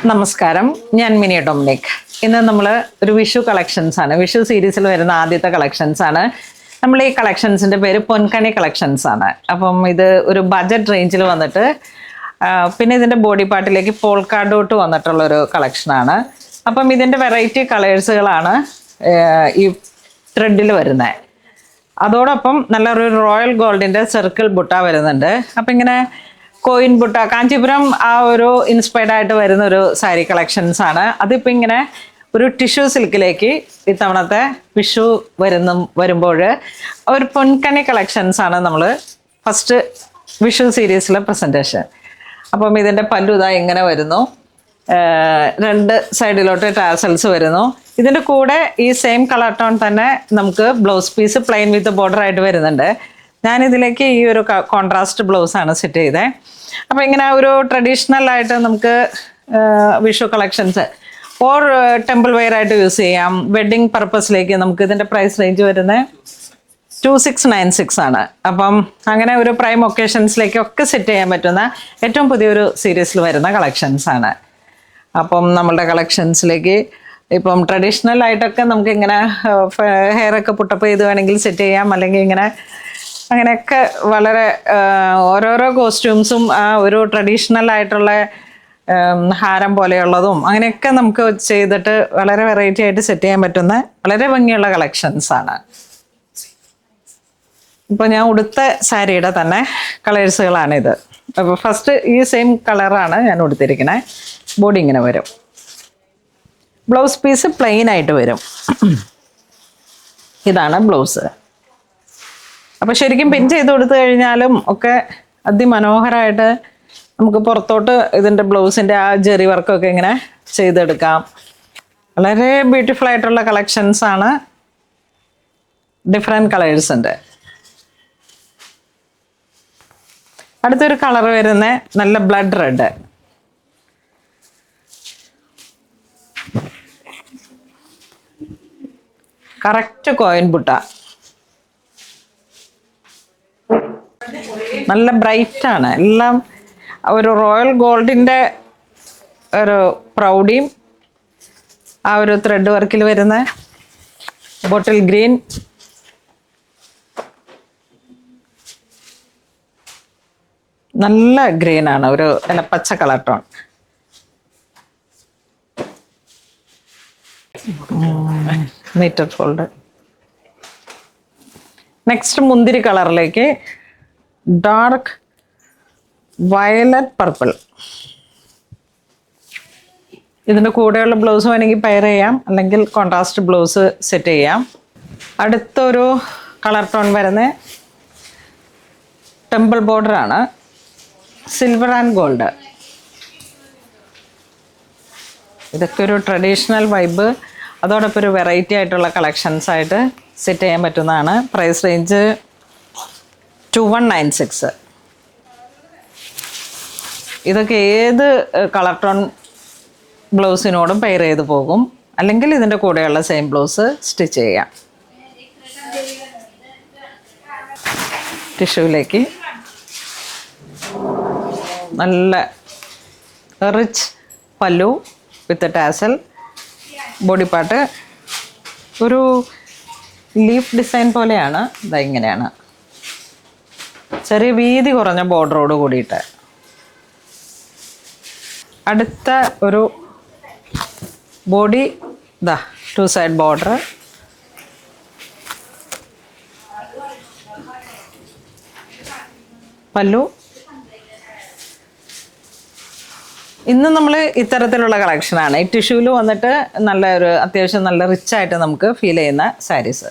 നമസ്കാരം, ഞാൻ mini Dominic. ഇന്ന് നമ്മൾ ഒരു വിഷു കളക്ഷൻസ് ആണ്, വിഷു സീരീസിൽ വരുന്ന ആദ്യത്തെ കളക്ഷൻസ് ആണ്. നമ്മൾ ഈ കളക്ഷൻസിൻ്റെ പേര് പൊൻകണി കളക്ഷൻസ് ആണ്. അപ്പം ഇത് ഒരു ബഡ്ജറ്റ് റേഞ്ചിൽ വന്നിട്ട് പിന്നെ ഇതിൻ്റെ ബോഡി പാർട്ടിലേക്ക് പോൾക്കാ ഡോട്ട് വന്നിട്ടുള്ളൊരു കളക്ഷനാണ്. അപ്പം ഇതിൻ്റെ വെറൈറ്റി കളേഴ്സുകളാണ് ഈ ത്രെഡിൽ വരുന്നത്. അതോടൊപ്പം നല്ലൊരു റോയൽ ഗോൾഡിൻ്റെ സർക്കിൾ ബുട്ട വരുന്നുണ്ട്. അപ്പം ഇങ്ങനെ കോയിൻ ബുട്ട, കാഞ്ചീപുരം ആ ഒരു ഇൻസ്പയർഡ് ആയിട്ട് വരുന്ന ഒരു സാരി കളക്ഷൻസ് ആണ്. അതിപ്പോൾ ഇങ്ങനെ ഒരു ടിഷ്യൂ സിൽക്കിലേക്ക് ഇത്തവണത്തെ വിഷു വരുമ്പോൾ ഒരു പൊൻകണി കളക്ഷൻസ് ആണ് നമ്മൾ ഫസ്റ്റ് വിഷു സീരീസിലെ പ്രസൻറ്റേഷൻ. അപ്പം ഇതിൻ്റെ പല്ലു ഇതാ ഇങ്ങനെ വരുന്നു, രണ്ട് സൈഡിലോട്ട് ടാസൽസ് വരുന്നു. ഇതിൻ്റെ കൂടെ ഈ സെയിം കളർ ടോൺ തന്നെ നമുക്ക് blouse piece plain with border ആയിട്ട് വരുന്നുണ്ട്. ഞാനിതിലേക്ക് ഈ ഒരു കോൺട്രാസ്റ്റ് ബ്ലൗസാണ് സെറ്റ് ചെയ്തത്. അപ്പോൾ ഇങ്ങനെ ഒരു ട്രഡീഷണൽ ആയിട്ട് നമുക്ക് Vishu collections or temple wear ആയിട്ട് യൂസ് ചെയ്യാം. വെഡ്ഡിങ് പർപ്പസിലേക്ക് നമുക്ക് ഇതിൻ്റെ പ്രൈസ് റേഞ്ച് വരുന്നത് 2696 ആണ്. അപ്പം അങ്ങനെ ഒരു പ്രൈം ഒക്കേഷൻസിലേക്കൊക്കെ സെറ്റ് ചെയ്യാൻ പറ്റുന്ന ഏറ്റവും പുതിയൊരു സീരീസിൽ വരുന്ന കളക്ഷൻസ് ആണ്. അപ്പം നമ്മളുടെ കളക്ഷൻസിലേക്ക് ഇപ്പം ട്രഡീഷണൽ ആയിട്ടൊക്കെ നമുക്ക് ഇങ്ങനെ ഹെയറൊക്കെ പുട്ടപ്പ് ചെയ്ത് വേണമെങ്കിൽ സെറ്റ് ചെയ്യാം, അല്ലെങ്കിൽ ഇങ്ങനെ അങ്ങനെയൊക്കെ വളരെ ഓരോരോ കോസ്റ്റ്യൂംസും ആ ഒരു ട്രഡീഷണൽ ആയിട്ടുള്ള ഹാരം പോലെയുള്ളതും അങ്ങനെയൊക്കെ നമുക്ക് ചെയ്തിട്ട് വളരെ വെറൈറ്റി ആയിട്ട് സെറ്റ് ചെയ്യാൻ പറ്റുന്ന വളരെ ഭംഗിയുള്ള കളക്ഷൻസ് ആണ്. ഇപ്പോൾ ഞാൻ ഉടുത്ത സാരിയുടെ തന്നെ കളേഴ്സുകളാണിത്. അപ്പോൾ ഫസ്റ്റ് ഈ സെയിം കളറാണ് ഞാൻ ഉടുത്തിരിക്കുന്നത്. ബോഡി ഇങ്ങനെ വരും, ബ്ലൗസ് പീസ് പ്ലെയിൻ ആയിട്ട് വരും. ഇതാണ് ബ്ലൗസ്. അപ്പോൾ ശരിക്കും പിൻ ചെയ്ത് കൊടുത്തു കഴിഞ്ഞാലും ഒക്കെ അതിമനോഹരമായിട്ട് നമുക്ക് പുറത്തോട്ട് ഇതിൻ്റെ ബ്ലൗസിൻ്റെ ആ ജെറി വർക്കൊക്കെ ഇങ്ങനെ ചെയ്തെടുക്കാം. വളരെ ബ്യൂട്ടിഫുൾ ആയിട്ടുള്ള കളക്ഷൻസ് ആണ്. ഡിഫറെൻറ്റ് കളേഴ്സ് ഉണ്ട്. അടുത്തൊരു കളർ വരുന്ന നല്ല blood red. Correct coin butta, നല്ല ബ്രൈറ്റ് ആണ്. എല്ലാം ഒരു റോയൽ ഗോൾഡിൻ്റെ ഒരു പ്രൗഡിയും ആ ഒരു ത്രെഡ് വർക്കിൽ വരുന്ന ബോട്ടിൽ ഗ്രീൻ, നല്ല ഗ്രീനാണ്, ഒരു പച്ച colour tone. Metre fold. Next മുന്തിരി കളറിലേക്ക് ഡാർക്ക് വയലറ്റ് പർപ്പിൾ. ഇതിൻ്റെ കൂടെയുള്ള ബ്ലൗസ് വേണമെങ്കിൽ പെയർ ചെയ്യാം, അല്ലെങ്കിൽ കോൺട്രാസ്റ്റ് ബ്ലൗസ് സെറ്റ് ചെയ്യാം. അടുത്തൊരു കളർ ടോൺ വരുന്ന ടെമ്പിൾ ബോർഡറാണ്, സിൽവർ ആൻഡ് ഗോൾഡ്. ഇതൊക്കെ ഒരു ട്രഡീഷണൽ വൈബ്, അതോടൊപ്പം ഒരു വെറൈറ്റി ആയിട്ടുള്ള കളക്ഷൻസ് ആയിട്ട് സെറ്റ് ചെയ്യാൻ പറ്റുന്നതാണ്. Price range 2196. ഇതൊക്കെ ഏത് കളർ ടോൺ ബ്ലൗസിനോടും പെയർ ചെയ്ത് പോകും, അല്ലെങ്കിൽ ഇതിൻ്റെ കൂടെയുള്ള സെയിം ബ്ലൗസ് സ്റ്റിച്ച് ചെയ്യാം. ടിഷ്യൂവിലേക്ക് നല്ല റിച്ച് പല്ലു വിത്ത് ടാസൽ. ബോഡി പാർട്ട് ഒരു ലീഫ് ഡിസൈൻ പോലെയാണ്. ഇതാ ഇങ്ങനെയാണ്, ചെറിയ വീതി കുറഞ്ഞ ബോർഡറോട് കൂടിയിട്ട്. അടുത്ത ഒരു ബോഡി ഇതാ 2 സൈഡ് ബോർഡർ. പല്ലു. ഇന്ന് നമ്മൾ ഇത്തരത്തിലുള്ള കളക്ഷനാണ്. ഈ ടിഷ്യൂവിൽ വന്നിട്ട് നല്ല ഒരു അത്യാവശ്യം നല്ല റിച്ചായിട്ട് നമുക്ക് ഫീൽ ചെയ്യുന്ന സാരീസ്.